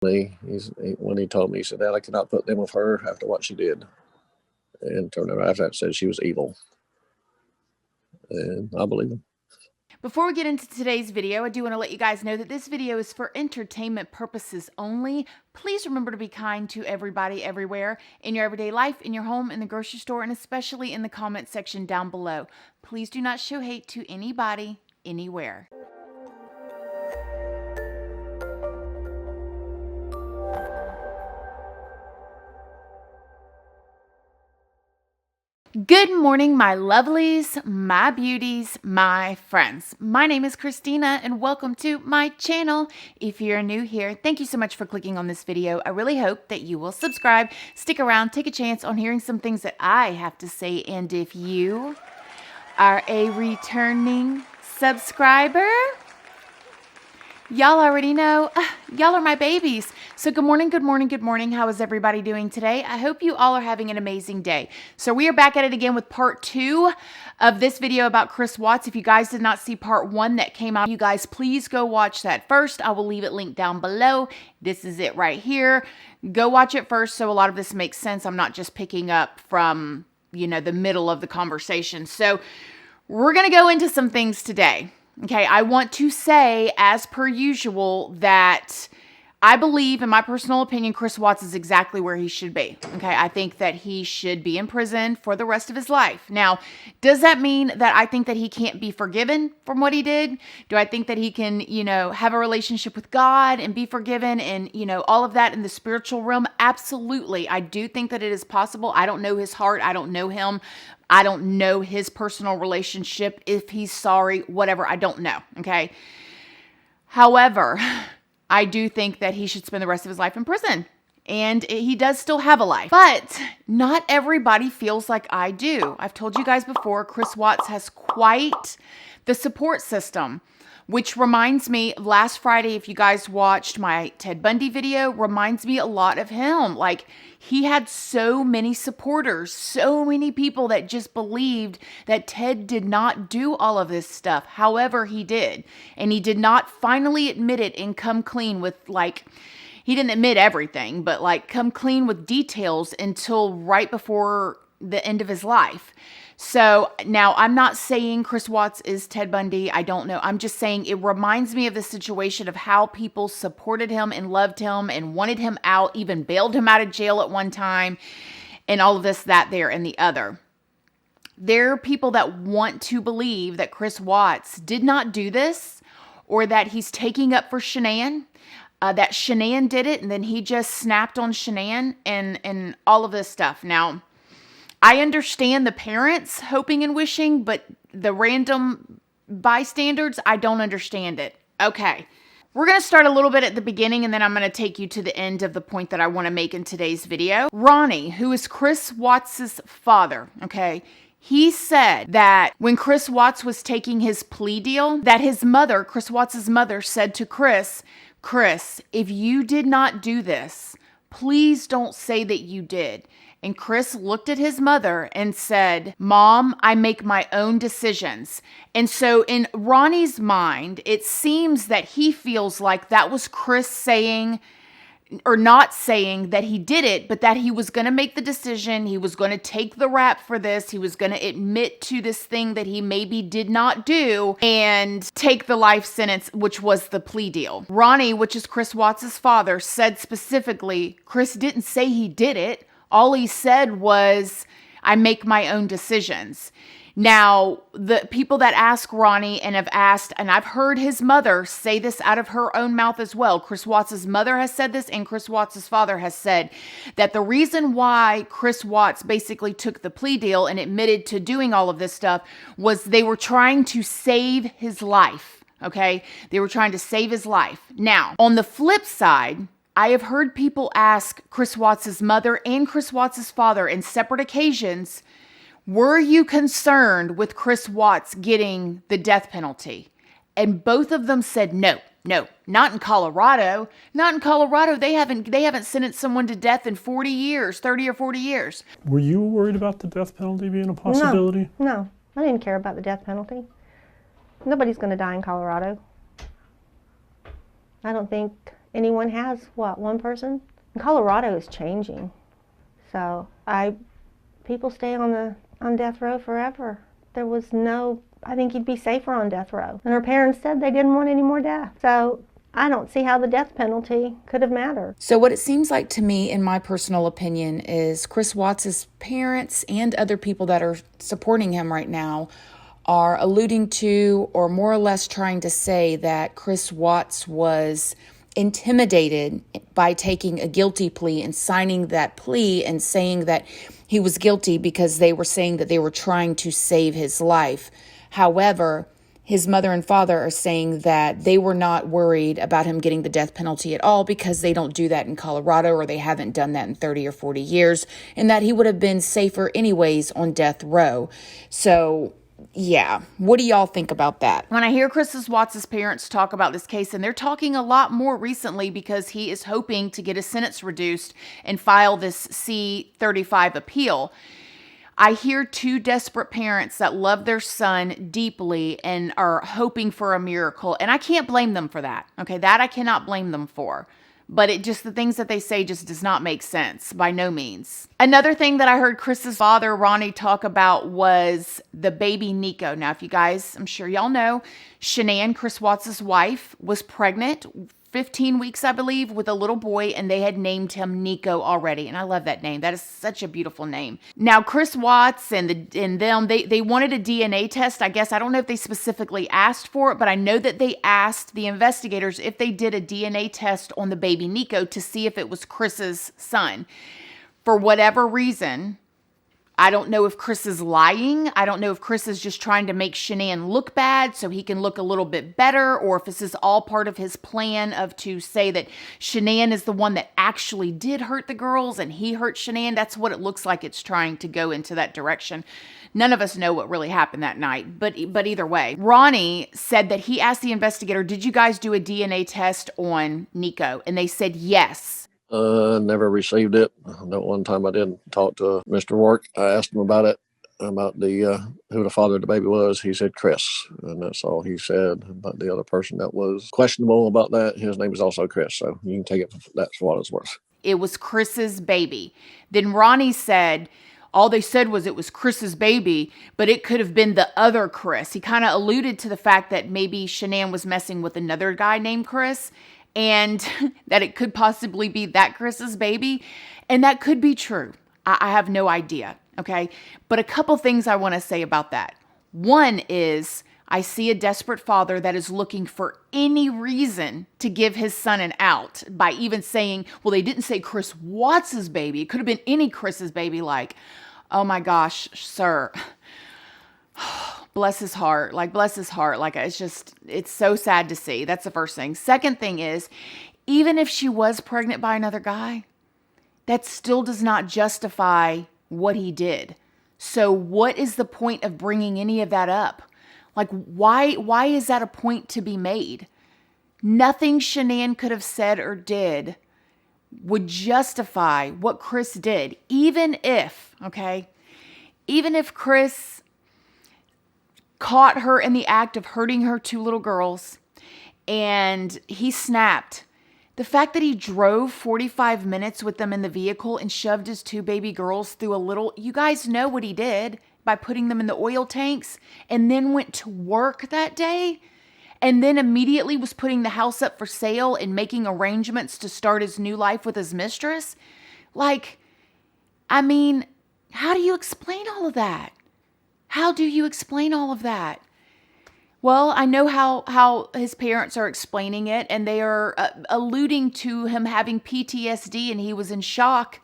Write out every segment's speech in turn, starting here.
When he told me, he said, "Dad, I cannot put them with her after what she did." And turned around after that said she was evil. And I believe him. Before we get into today's video, I do want to let you guys know that this video is for entertainment purposes only. Please remember to be kind to everybody everywhere in your everyday life, in your home, in the grocery store, and especially in the comment section down below. Please do not show hate to anybody, anywhere. Good morning, my lovelies, my beauties, my friends. My name is Christina and welcome to my channel. If you're new here, thank you so much for clicking on this video. I really hope that you will subscribe, stick around, take a chance on hearing some things that I have to say. And if you are a returning subscriber, y'all already know, y'all are my babies. So good morning, good morning, good morning. How is everybody doing today? I hope you all are having an amazing day. So we are back at it again with part 2 of this video about Chris Watts. If you guys did not see part 1 that came out, you guys please go watch that first. I will leave it linked down below. This is it right here. Go watch it first so a lot of this makes sense. I'm not just picking up from, the middle of the conversation. So we're going to go into some things today. Okay, I want to say, as per usual, that I believe, in my personal opinion, Chris Watts is exactly where he should be. Okay, I think that he should be in prison for the rest of his life. Now, does that mean that I think that he can't be forgiven from what he did? Do I think that he can, have a relationship with God and be forgiven and, all of that in the spiritual realm? Absolutely. I do think that it is possible. I don't know his heart. I don't know him. I don't know his personal relationship, if he's sorry, whatever. I don't know, okay? However, I do think that he should spend the rest of his life in prison. And he does still have a life. But not everybody feels like I do. I've told you guys before, Chris Watts has quite the support system. Which reminds me, last Friday, if you guys watched my Ted Bundy video, reminds me a lot of him. Like, he had so many supporters, so many people that just believed that Ted did not do all of this stuff. However, he did. And he did not finally admit it and come clean with, he didn't admit everything, but, come clean with details until right before the end of his life. So now I'm not saying Chris Watts is Ted Bundy. I don't know. I'm just saying it reminds me of the situation of how people supported him and loved him and wanted him out, even bailed him out of jail at one time, and all of this, that, there, and the other. There are people that want to believe that Chris Watts did not do this, or that he's taking up for Shannan, that Shannan did it, and then he just snapped on Shannan and all of this stuff. Now, I understand the parents hoping and wishing, but the random bystanders, I don't understand it. Okay, we're going to start a little bit at the beginning, and then I'm going to take you to the end of the point that I want to make in today's video. Ronnie, who is Chris Watts' father, okay, he said that when Chris Watts was taking his plea deal, that his mother, Chris Watts' mother, said to Chris, if you did not do this, please don't say that you did. And Chris looked at his mother and said, Mom, I make my own decisions. And so in Ronnie's mind, it seems that he feels like that was Chris saying, or not saying that he did it, but that he was going to make the decision. He was going to take the rap for this. He was going to admit to this thing that he maybe did not do and take the life sentence, which was the plea deal. Ronnie, which is Chris Watts' father, said specifically, Chris didn't say he did it. All he said was, I make my own decisions. Now, the people that ask Ronnie and have asked, and I've heard his mother say this out of her own mouth as well. Chris Watts' mother has said this, and Chris Watts' father has said that the reason why Chris Watts basically took the plea deal and admitted to doing all of this stuff was they were trying to save his life. Okay? They were trying to save his life. Now, on the flip side, I have heard people ask Chris Watts' mother and Chris Watts' father in separate occasions, were you concerned with Chris Watts getting the death penalty? And both of them said no, not in Colorado. Not in Colorado. They haven't sentenced someone to death in 40 years, 30 or 40 years. Were you worried about the death penalty being a possibility? No, I didn't care about the death penalty. Nobody's going to die in Colorado. I don't think anyone has, what, one person? And Colorado is changing. So people stay on death row forever. There was no, I think you'd be safer on death row. And her parents said they didn't want any more death. So I don't see how the death penalty could have mattered. So what it seems like to me, in my personal opinion, is Chris Watts' parents and other people that are supporting him right now are alluding to, or more or less trying to say, that Chris Watts was intimidated by taking a guilty plea and signing that plea and saying that he was guilty because they were saying that they were trying to save his life. However, his mother and father are saying that they were not worried about him getting the death penalty at all because they don't do that in Colorado, or they haven't done that in 30 or 40 years, and that he would have been safer anyways on death row. So, yeah, what do y'all think about that? When I hear Chris Watts' parents talk about this case, and they're talking a lot more recently because he is hoping to get his sentence reduced and file this C-35 appeal, I hear two desperate parents that love their son deeply and are hoping for a miracle. And I can't blame them for that. Okay, that I cannot blame them for. But it just, the things that they say just does not make sense, by no means. Another thing that I heard Chris's father, Ronnie, talk about was the baby Nico. Now, if you guys, I'm sure y'all know, Shannan, Chris Watts' wife, was pregnant 15 weeks, I believe, with a little boy, and they had named him Nico already. And I love that name. That is such a beautiful name. Now, Chris Watts and them, they wanted a DNA test. I guess, I don't know if they specifically asked for it, but I know that they asked the investigators if they did a DNA test on the baby Nico to see if it was Chris's son. For whatever reason, I don't know if Chris is lying. I don't know if Chris is just trying to make Shannan look bad so he can look a little bit better, or if this is all part of his plan of to say that Shannan is the one that actually did hurt the girls and he hurt Shannan. That's what it looks like it's trying to go into that direction. None of us know what really happened that night, but either way. Ronnie said that he asked the investigator, did you guys do a DNA test on Nico? And they said yes. Never received it. That one time I did talk to Mr. Work. I asked him about it, about the who the father of the baby was. He said Chris, and that's all he said. About the other person that was questionable about that, his name is also Chris. So you can take it that's for what it's worth. It was Chris's baby. Then Ronnie said, all they said was it was Chris's baby, but it could have been the other Chris. He kind of alluded to the fact that maybe Shannan was messing with another guy named Chris, and that it could possibly be that Chris's baby. And that could be true. I have no idea, okay? But a couple things I want to say about that. One is, I see a desperate father that is looking for any reason to give his son an out by even saying, well, they didn't say Chris Watts' baby. It could have been any Chris's baby. Like, oh my gosh, sir. Bless his heart. Like, bless his heart. Like, it's so sad to see. That's the first thing. Second thing is, even if she was pregnant by another guy, that still does not justify what he did. So what is the point of bringing any of that up? Like, why is that a point to be made? Nothing Shannan could have said or did would justify what Chris did. Even if Chris caught her in the act of hurting her two little girls and he snapped. The fact that he drove 45 minutes with them in the vehicle and shoved his two baby girls through a little, you guys know what he did by putting them in the oil tanks, and then went to work that day, and then immediately was putting the house up for sale and making arrangements to start his new life with his mistress. Like, I mean, how do you explain all of that? How do you explain all of that? Well, I know how his parents are explaining it, and they are alluding to him having PTSD, and he was in shock,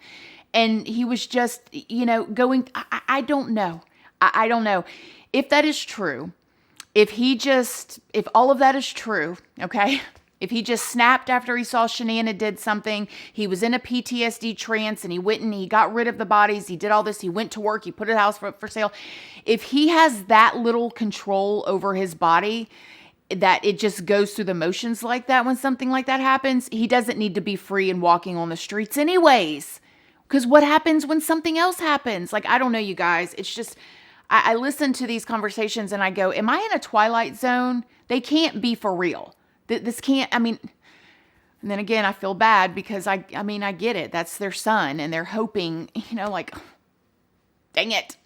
and he was just, going, I don't know. I don't know. If that is true, if all of that is true, okay? If he just snapped after he saw Shannan did something, he was in a PTSD trance and he went and he got rid of the bodies, he did all this, he went to work, he put a house for sale. If he has that little control over his body, that it just goes through the motions like that when something like that happens, he doesn't need to be free and walking on the streets anyways. Because what happens when something else happens? Like, I don't know, you guys. It's just, I listen to these conversations and I go, am I in a twilight zone? They can't be for real. This can't, I mean, And then again, I feel bad because I mean, I get it. That's their son and they're hoping, like, dang it.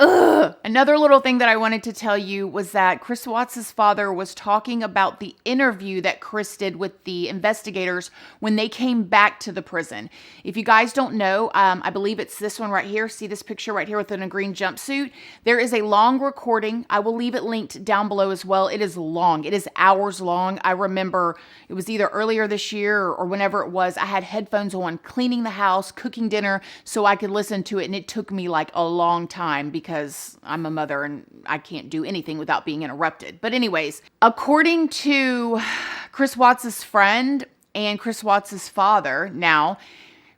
Ugh. Another little thing that I wanted to tell you was that Chris Watts' father was talking about the interview that Chris did with the investigators when they came back to the prison. If you guys don't know, I believe it's this one right here. See this picture right here with in a green jumpsuit? There is a long recording. I will leave it linked down below as well. It is long. It is hours long. I remember it was either earlier this year or whenever it was. I had headphones on, cleaning the house, cooking dinner so I could listen to it. And it took me like a long time because I'm a mother and I can't do anything without being interrupted. But anyways, according to Chris Watts' friend and Chris Watts' father, now,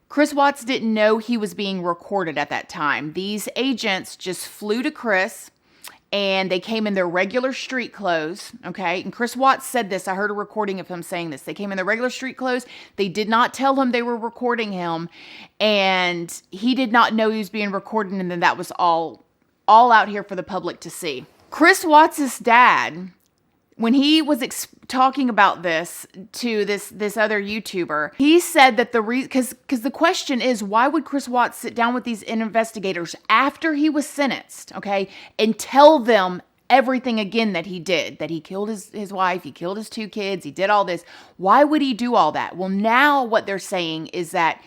Chris Watts didn't know he was being recorded at that time. These agents just flew to Chris and they came in their regular street clothes, okay? And Chris Watts said this. I heard a recording of him saying this. They came in their regular street clothes. They did not tell him they were recording him, and he did not know he was being recorded, and then that was all out here for the public to see. Chris Watts' dad, when he was talking about this to this other YouTuber, he said that because the question is, why would Chris Watts sit down with these investigators after he was sentenced, okay, and tell them everything again that he did, that he killed his wife, he killed his 2 kids, he did all this. Why would he do all that? Well, now what they're saying is that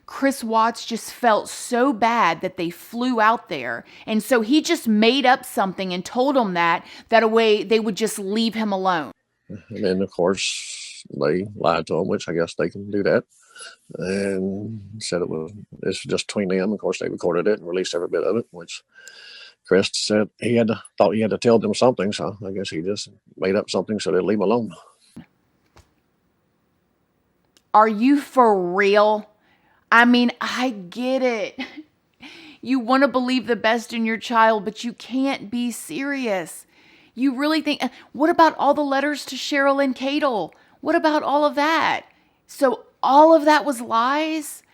Chris Watts just felt so bad that they flew out there. And so he just made up something and told them that a way they would just leave him alone. And then, of course, they lied to him, which I guess they can do that, and said it's just between them. Of course, they recorded it and released every bit of it, which Chris said thought he had to tell them something. So I guess he just made up something so they'd leave him alone. Are you for real? I mean, I get it. You want to believe the best in your child, but you can't be serious. You really think, what about all the letters to Cheryl and Cadel? What about all of that? So all of that was lies?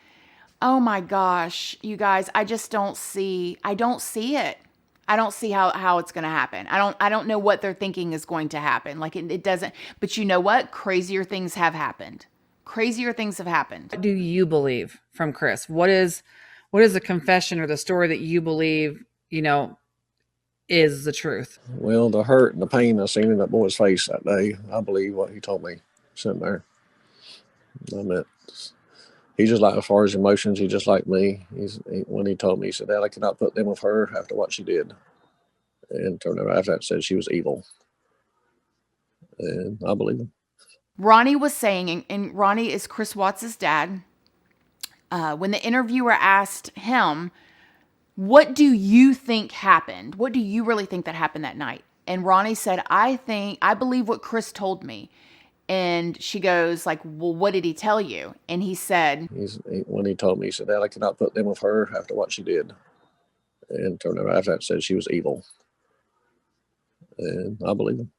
Oh my gosh, you guys, I don't see it. I don't see how it's going to happen. I don't know what they're thinking is going to happen. Like it doesn't, but you know what? Crazier things have happened. Crazier things have happened. What do you believe from Chris? What is the confession or the story that you believe, is the truth? Well, the hurt and the pain I seen in that boy's face that day, I believe what he told me sitting there. I mean, he's just like, as far as emotions, he's just like me. When he told me, he said, Dad, I cannot put them with her after what she did. And turned around after that said she was evil. And I believe him. Ronnie was saying, and Ronnie is Chris Watts' dad, when the interviewer asked him, what do you think happened? What do you really think that happened that night? And Ronnie said, I believe what Chris told me. And she goes like, well, what did he tell you? And he said, when he told me, he said, Dad, I cannot put them with her after what she did. And turned around after that said she was evil. And I believe him.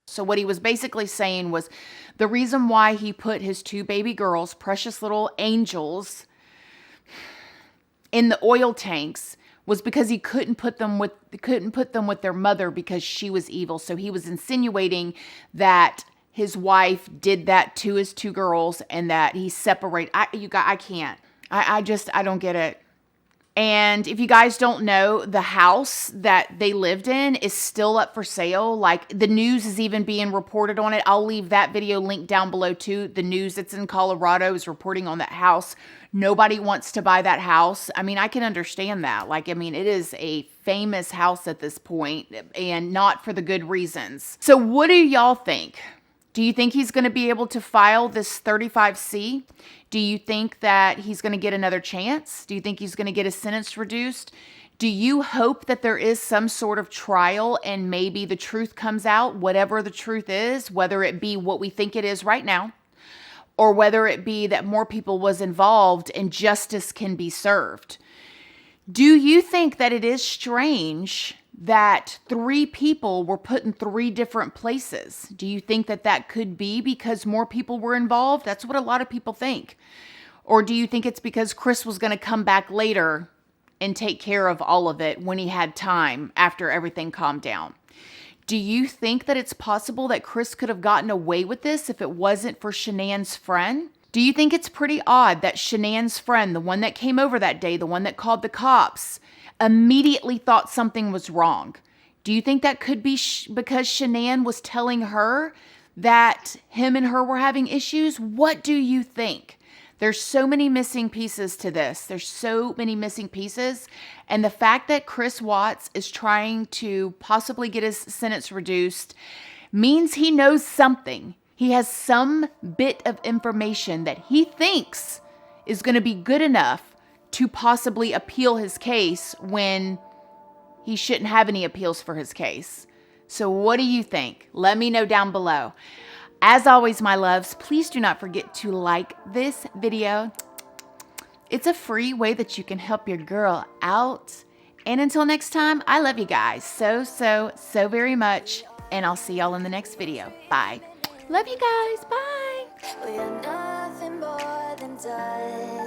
So what he was basically saying was the reason why he put his 2 baby girls, precious little angels, in the oil tanks was because he couldn't put them with their mother because she was evil. So he was insinuating that his wife did that to his 2 girls and that he separated. I can't. I don't get it. And if you guys don't know, the house that they lived in is still up for sale. Like the news is even being reported on it. I'll leave that video linked down below too. The news that's in Colorado is reporting on that house. Nobody wants to buy that house. I mean, I can understand that. Like, I mean, it is a famous house at this point and not for the good reasons. So what do y'all think? Do you think he's going to be able to file this 35C? Do you think that he's going to get another chance? Do you think he's going to get his sentence reduced? Do you hope that there is some sort of trial and maybe the truth comes out, whatever the truth is, whether it be what we think it is right now, or whether it be that more people was involved and justice can be served? Do you think that it is strange that 3 people were put in 3 different places? Do you think that that could be because more people were involved? That's what a lot of people think. Or do you think it's because Chris was going to come back later and take care of all of it when he had time after everything calmed down? Do you think that it's possible that Chris could have gotten away with this if it wasn't for Shannan's friend? Do you think it's pretty odd that Shannan's friend, the one that came over that day, the one that called the cops, immediately thought something was wrong? Do you think that could be because Shannan was telling her that him and her were having issues? What do you think? There's so many missing pieces to this. There's so many missing pieces. And the fact that Chris Watts is trying to possibly get his sentence reduced means he knows something. He has some bit of information that he thinks is going to be good enough to possibly appeal his case when he shouldn't have any appeals for his case. So what do you think? Let me know down below. As always, my loves, please do not forget to like this video. It's a free way that you can help your girl out. And until next time, I love you guys so very much. And I'll see y'all in the next video. Bye. Love you guys. Bye. We are nothing more than dust.